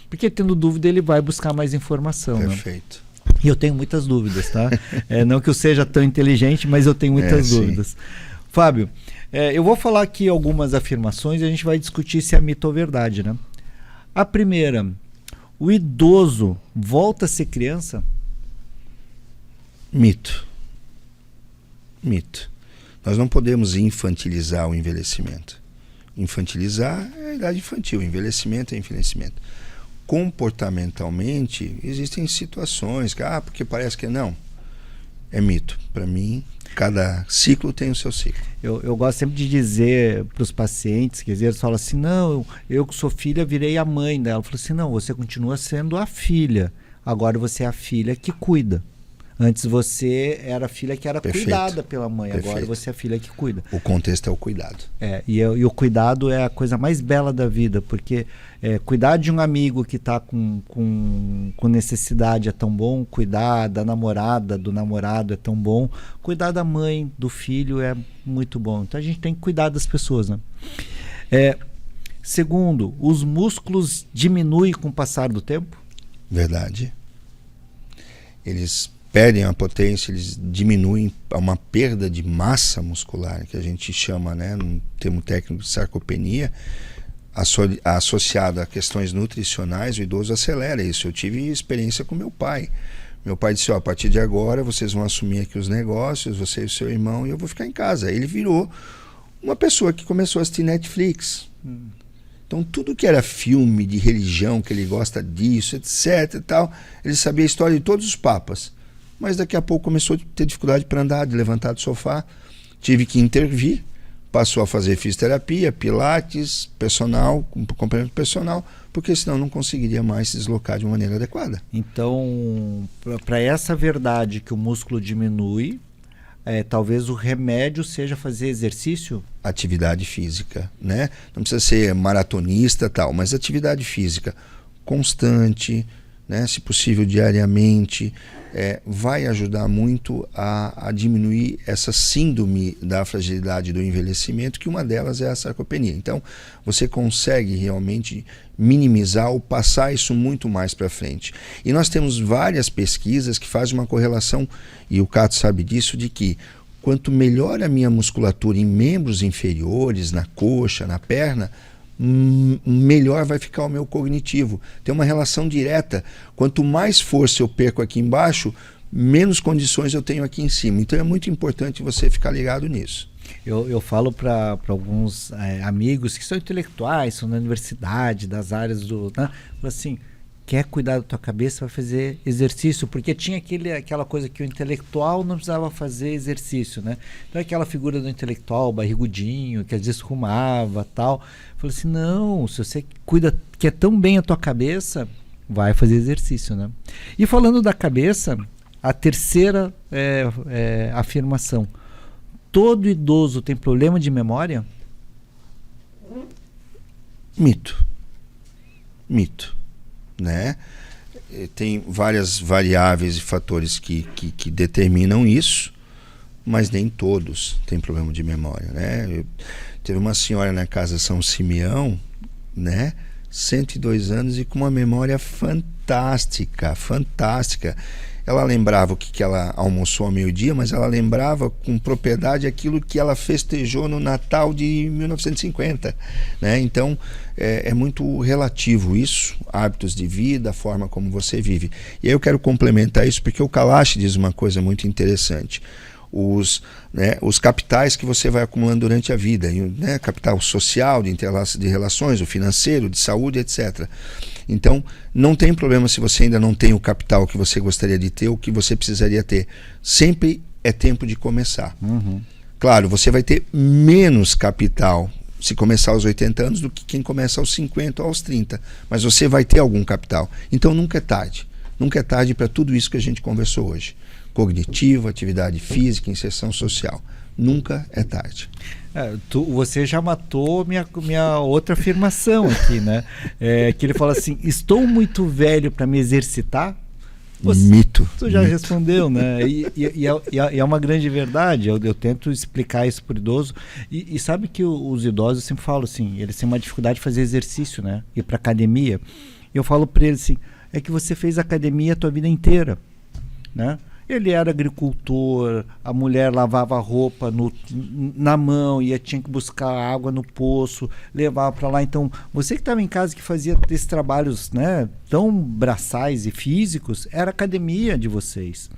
porque tendo dúvida ele vai buscar mais informação. Perfeito. Né? E eu tenho muitas dúvidas, tá? Não que eu seja tão inteligente, mas eu tenho muitas dúvidas. Sim. Fábio, eu vou falar aqui algumas afirmações e a gente vai discutir se é mito ou verdade, né? A primeira, o idoso volta a ser criança? Mito. Mito. Nós não podemos infantilizar o envelhecimento. Infantilizar é a idade infantil, envelhecimento é envelhecimento. Comportamentalmente, existem situações que, porque parece que não. É mito. Para mim, cada ciclo tem o seu ciclo. Eu gosto sempre de dizer para os pacientes, quer dizer, eles falam assim, não, eu que sou filha, virei a mãe dela. Eu falo assim, não, você continua sendo a filha. Agora você é a filha que cuida. Antes você era a filha que era cuidada pela mãe, agora você é a filha que cuida. O contexto é o cuidado. E o cuidado é a coisa mais bela da vida, porque cuidar de um amigo que está com necessidade é tão bom, cuidar da namorada, do namorado é tão bom, cuidar da mãe, do filho é muito bom. Então a gente tem que cuidar das pessoas, né? Segundo, os músculos diminuem com o passar do tempo? Verdade. Eles perdem a potência, eles diminuem a uma perda de massa muscular, que a gente chama, né, no termo técnico de sarcopenia, associada a questões nutricionais. O idoso acelera isso. Eu tive experiência com meu pai. Meu pai disse, a partir de agora vocês vão assumir aqui os negócios, você e o seu irmão, e eu vou ficar em casa. Ele virou uma pessoa que começou a assistir Netflix. Então tudo que era filme de religião, que ele gosta disso, etc e tal, ele sabia a história de todos os papas. mas daqui a pouco começou a ter dificuldade para andar, de levantar do sofá. Tive que intervir, passou a fazer fisioterapia, pilates, personal, complemento personal, porque senão não conseguiria mais se deslocar de uma maneira adequada. Então, para essa verdade que o músculo diminui, talvez o remédio seja fazer exercício? Atividade física, né? Não precisa ser maratonista tal, mas atividade física constante, né? Se possível diariamente, vai ajudar muito a diminuir essa síndrome da fragilidade do envelhecimento, que uma delas é a sarcopenia. Então, você consegue realmente minimizar ou passar isso muito mais para frente. E nós temos várias pesquisas que fazem uma correlação, e o Cato sabe disso, de que quanto melhor a minha musculatura em membros inferiores, na coxa, na perna, melhor vai ficar o meu cognitivo. Tem uma relação direta. Quanto mais força eu perco aqui embaixo, menos condições eu tenho aqui em cima. Então é muito importante você ficar ligado nisso. Eu falo para alguns amigos que são intelectuais, são da universidade, das áreas do... Né? Assim, quer cuidar da tua cabeça, vai fazer exercício, porque tinha aquela coisa que o intelectual não precisava fazer exercício, né? Então aquela figura do intelectual, barrigudinho, que às vezes fumava, tal. Falei assim, não, se você quer tão bem a tua cabeça, vai fazer exercício, né? E falando da cabeça, a terceira afirmação: todo idoso tem problema de memória? Mito, né? Tem várias variáveis e fatores que determinam isso, mas nem todos têm problema de memória, né? Teve uma senhora na casa São Simeão, né? 102 anos e com uma memória fantástica. Ela lembrava o que ela almoçou ao meio-dia, mas ela lembrava com propriedade aquilo que ela festejou no Natal de 1950, né? Então é muito relativo isso, hábitos de vida, a forma como você vive. E aí eu quero complementar isso porque o Kalash diz uma coisa muito interessante. Os capitais que você vai acumulando durante a vida, né? Capital social, de relações, o financeiro, de saúde, etc. Então, não tem problema se você ainda não tem o capital que você gostaria de ter, ou que você precisaria ter. Sempre é tempo de começar. Uhum. Claro, você vai ter menos capital se começar aos 80 anos do que quem começa aos 50 ou aos 30. Mas você vai ter algum capital. Então, nunca é tarde. Nunca é tarde para tudo isso que a gente conversou hoje. Cognitivo, atividade física, inserção social. Nunca é tarde. Você já matou minha outra afirmação aqui, né? Que ele fala assim, estou muito velho para me exercitar? Mito. Tu já respondeu, né? E é uma grande verdade. Eu tento explicar isso para o idoso. E sabe que os idosos sempre falam assim, eles têm uma dificuldade de fazer exercício, né? Ir para academia. E eu falo para eles assim, é que você fez academia a tua vida inteira, né? Ele era agricultor, a mulher lavava roupa na mão, tinha que buscar água no poço, levava para lá. Então, você que estava em casa, que fazia esses trabalhos, né, tão braçais e físicos, era a academia de vocês.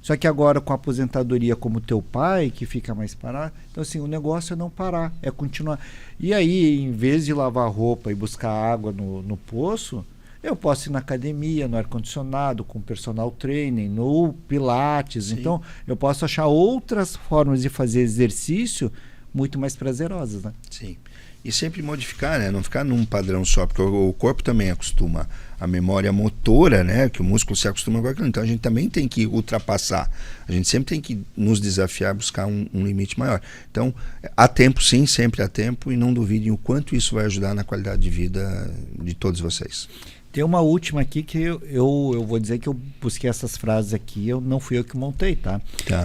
Só que agora, com a aposentadoria como teu pai, que fica mais parado, então assim, o negócio é não parar, é continuar. E aí, em vez de lavar roupa e buscar água no poço, eu posso ir na academia, no ar-condicionado, com personal training, no pilates. Sim. Então, eu posso achar outras formas de fazer exercício muito mais prazerosas, né? Sim. E sempre modificar, né? Não ficar num padrão só, porque o corpo também acostuma. A memória motora, né? Que o músculo se acostuma com aquilo. Então, a gente também tem que ultrapassar. A gente sempre tem que nos desafiar, buscar um limite maior. Então, há tempo, sim, sempre há tempo. E não duvidem o quanto isso vai ajudar na qualidade de vida de todos vocês. Tem uma última aqui que eu vou dizer que eu busquei essas frases aqui, não fui eu que montei, tá?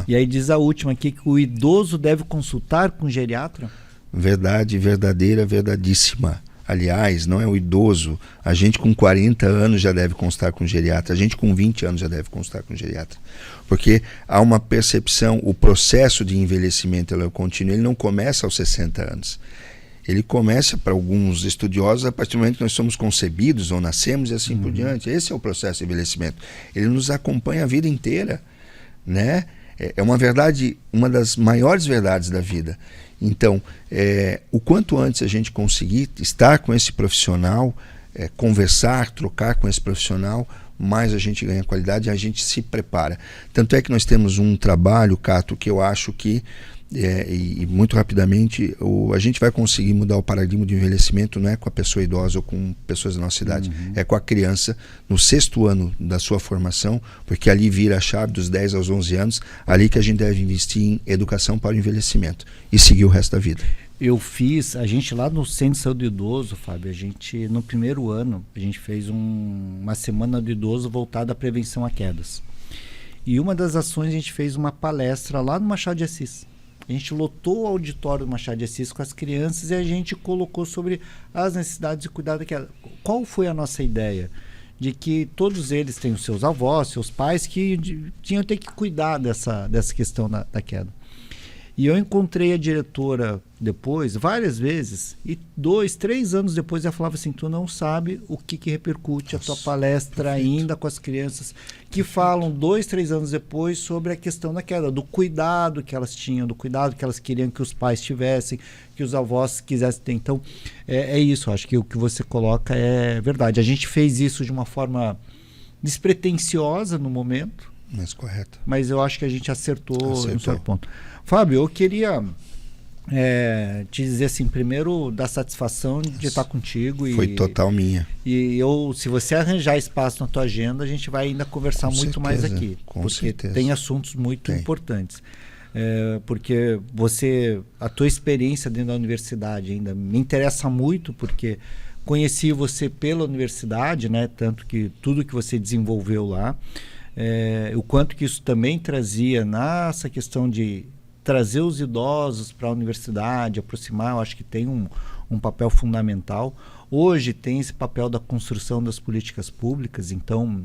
E aí diz a última aqui que o idoso deve consultar com o geriatra? Verdade, verdadeira, verdadíssima. Aliás, não é o idoso. A gente com 40 anos já deve consultar com o geriatra. A gente com 20 anos já deve consultar com o geriatra. Porque há uma percepção, o processo de envelhecimento ele é contínuo, ele não começa aos 60 anos. Ele começa, para alguns estudiosos, a partir do momento que nós somos concebidos ou nascemos e assim por diante. Esse é o processo de envelhecimento. Ele nos acompanha a vida inteira, né? É uma verdade, uma das maiores verdades da vida. Então, o quanto antes a gente conseguir estar com esse profissional, conversar, trocar com esse profissional, mais a gente ganha qualidade e a gente se prepara. Tanto é que nós temos um trabalho, Cato, que eu acho que e muito rapidamente a gente vai conseguir mudar o paradigma de envelhecimento, não é com a pessoa idosa ou com pessoas da nossa idade, é com a criança no 6º ano da sua formação, porque ali vira a chave dos 10 aos 11 anos, ali que a gente deve investir em educação para o envelhecimento e seguir o resto da vida. A gente lá no Centro de Saúde do Idoso, Fábio, a gente no primeiro ano, a gente fez uma semana do idoso voltada à prevenção a quedas. E uma das ações a gente fez uma palestra lá no Machado de Assis. A gente lotou o auditório do Machado de Assis com as crianças e a gente colocou sobre as necessidades de cuidar da queda. Qual foi a nossa ideia? De que todos eles têm os seus avós, seus pais, que tinham que ter que cuidar dessa questão da queda. E eu encontrei a diretora depois, várias vezes, e 2, 3 anos depois ela falava assim, tu não sabe o que repercute a tua palestra ainda com as crianças, que falam 2, 3 anos depois sobre a questão da queda, do cuidado que elas tinham, do cuidado que elas queriam que os pais tivessem, que os avós quisessem ter. Então, é isso, acho que o que você coloca é verdade. A gente fez isso de uma forma despretensiosa no momento, mas correta. Mas eu acho que a gente acertou em um certo ponto. Fábio, eu queria te dizer assim, primeiro, da satisfação de estar contigo. Foi total minha. E se você arranjar espaço na tua agenda, a gente vai ainda conversar muito mais aqui. Com certeza. Tem assuntos muito importantes. Porque a tua experiência dentro da universidade ainda me interessa muito, porque conheci você pela universidade, né? Tanto que tudo que você desenvolveu lá, o quanto que isso também trazia nessa questão de trazer os idosos para a universidade, aproximar, eu acho que tem um papel fundamental. Hoje tem esse papel da construção das políticas públicas, então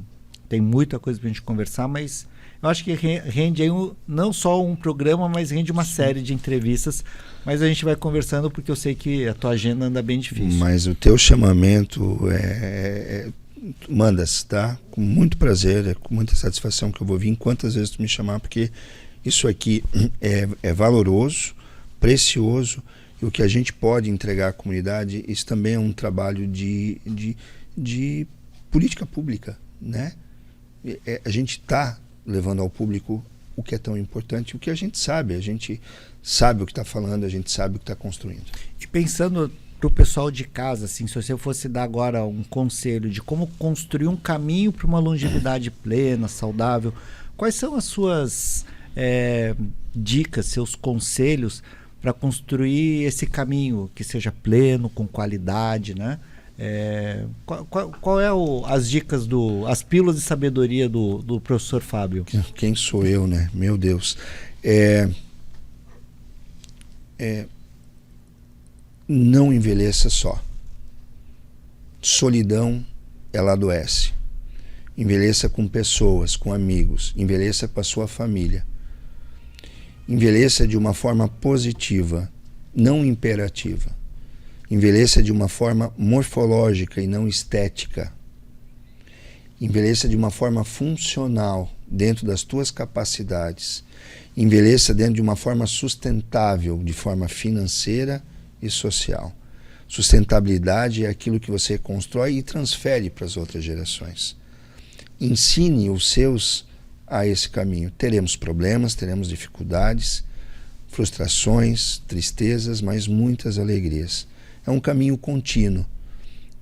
tem muita coisa para a gente conversar, mas eu acho que rende aí não só um programa, mas rende uma série de entrevistas, mas a gente vai conversando porque eu sei que a tua agenda anda bem difícil. Mas o teu chamamento mandas, tá? Com muito prazer, com muita satisfação que eu vou vir quantas vezes tu me chamar, porque isso aqui é valoroso, precioso, e o que a gente pode entregar à comunidade, isso também é um trabalho de política pública, né? A gente está levando ao público o que é tão importante, o que a gente sabe o que está falando, a gente sabe o que está construindo. E pensando para o pessoal de casa, assim, se você fosse dar agora um conselho de como construir um caminho para uma longevidade plena, saudável, quais são as suas dicas, seus conselhos para construir esse caminho que seja pleno, com qualidade, né? Qual é as dicas, as pílulas de sabedoria do professor Fábio? Quem sou eu, né? Meu Deus. Não envelheça só. Solidão, ela adoece. Envelheça com pessoas, com amigos. Envelheça com a sua família. Envelheça de uma forma positiva, não imperativa. Envelheça de uma forma morfológica e não estética. Envelheça de uma forma funcional, dentro das tuas capacidades. Envelheça dentro de uma forma sustentável, de forma financeira e social. Sustentabilidade é aquilo que você constrói e transfere para as outras gerações. Ensine os seus a esse caminho. Teremos problemas, teremos dificuldades, frustrações, tristezas, mas muitas alegrias. É um caminho contínuo,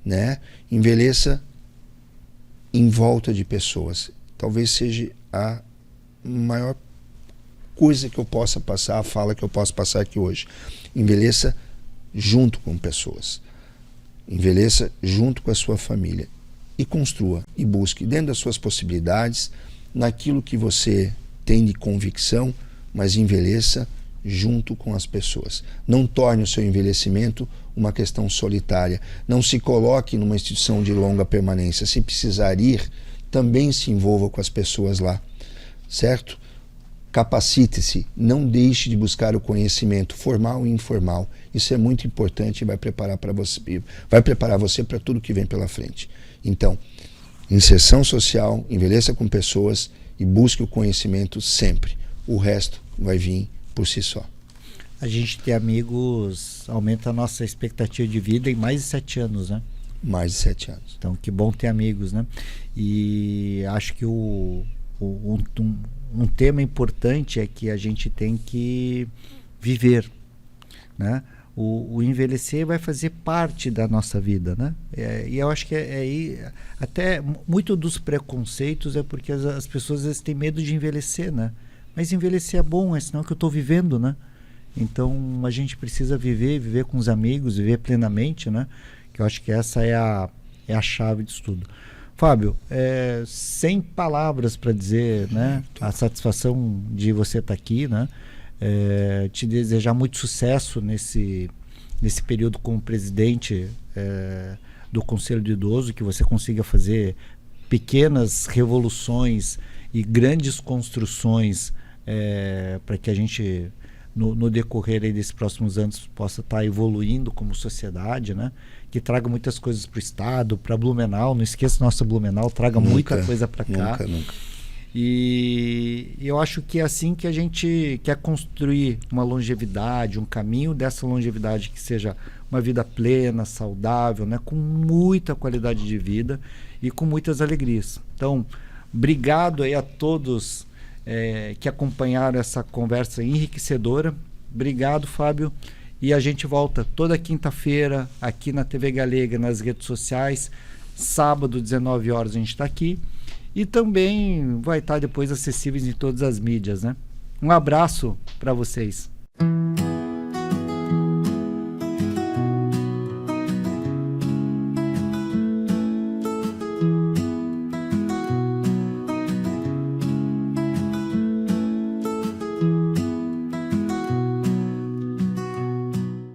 né? Envelheça em volta de pessoas. Talvez seja a maior coisa que eu possa passar, a fala que eu posso passar aqui hoje. Envelheça junto com pessoas. Envelheça junto com a sua família. E construa, e busque, dentro das suas possibilidades, naquilo que você tem de convicção, mas envelheça junto com as pessoas. Não torne o seu envelhecimento uma questão solitária. Não se coloque numa instituição de longa permanência. Se precisar ir, também se envolva com as pessoas lá. Certo? Capacite-se. Não deixe de buscar o conhecimento formal e informal. Isso é muito importante e vai preparar você para tudo que vem pela frente. Então, inserção social, envelheça com pessoas e busque o conhecimento sempre. O resto vai vir por si só. A gente ter amigos aumenta a nossa expectativa de vida em mais de 7 anos, né? Mais de 7 anos. Então, que bom ter amigos, né? E acho que um tema importante é que a gente tem que viver, né? O envelhecer vai fazer parte da nossa vida, né? E eu acho que até muito dos preconceitos é porque as pessoas às vezes têm medo de envelhecer, né? Mas envelhecer é bom, é sinal que eu estou vivendo, né? Então a gente precisa viver com os amigos, viver plenamente, né? Que eu acho que essa é a chave disso tudo. Fábio, sem palavras para dizer, né? A satisfação de você estar aqui, né? Te desejar muito sucesso nesse período como presidente do Conselho do Idoso, que você consiga fazer pequenas revoluções e grandes construções para que a gente no decorrer aí desses próximos anos possa estar evoluindo como sociedade, né? Que traga muitas coisas para o estado, para Blumenau, não esqueça nossa Blumenau, traga muita coisa para cá. Nunca. E eu acho que é assim que a gente quer construir uma longevidade, um caminho dessa longevidade que seja uma vida plena, saudável, né? Com muita qualidade de vida e com muitas alegrias. Então, obrigado aí a todos que acompanharam essa conversa enriquecedora. Obrigado, Fábio. E a gente volta toda quinta-feira aqui na TV Galega, nas redes sociais. Sábado, 19 horas, a gente está aqui. E também vai estar depois acessíveis em todas as mídias, né? Um abraço para vocês.